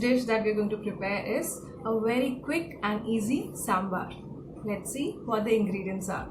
dish that we're going to prepare is a very quick and easy sambar. Let's see what the ingredients are.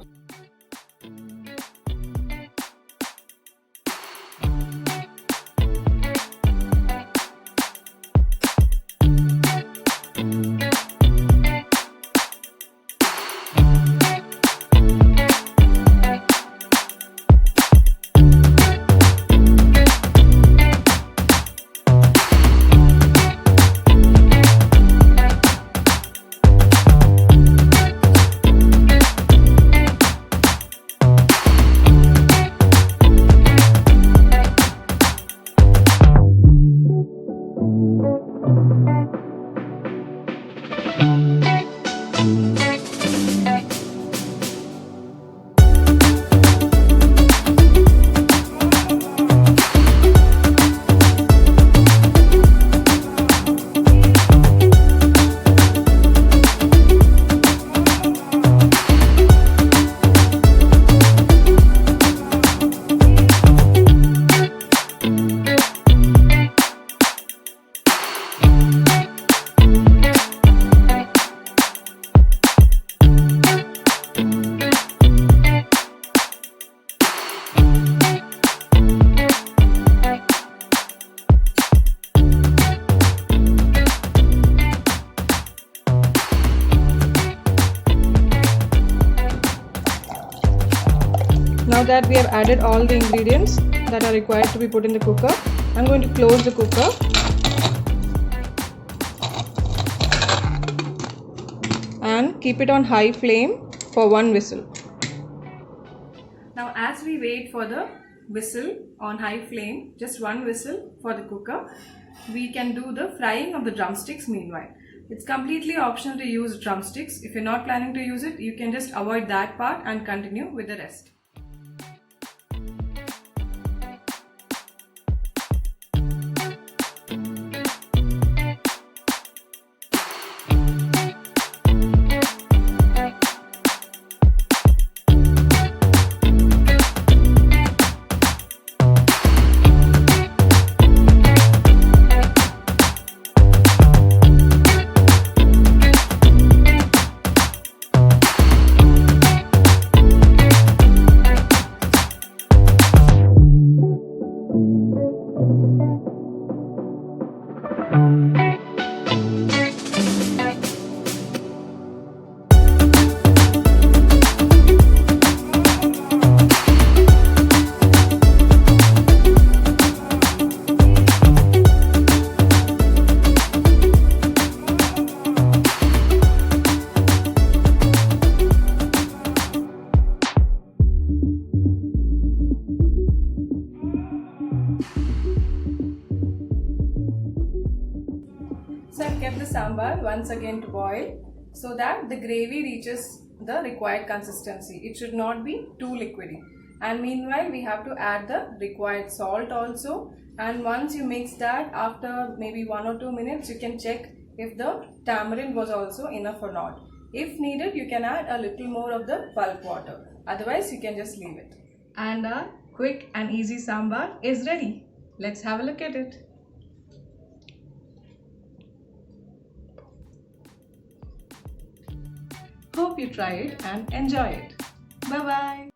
Now that we have added all the ingredients that are required to be put in the cooker, I'm going to close the cooker and keep it on high flame for 1 whistle. Now as we wait for the whistle on high flame, just 1 whistle for the cooker, we can do the frying of the drumsticks meanwhile. It's completely optional to use drumsticks. If you're not planning to use it, you can just avoid that part and continue with the rest. So I've kept the sambar once again to boil so that the gravy reaches the required consistency. It should not be too liquidy. And meanwhile, we have to add the required salt also. And once you mix that, after maybe 1 or 2 minutes, you can check if the tamarind was also enough or not. If needed, you can add a little more of the pulp water. Otherwise, you can just leave it. And our quick and easy sambar is ready. Let's have a look at it. Hope you try it and enjoy it. Bye bye.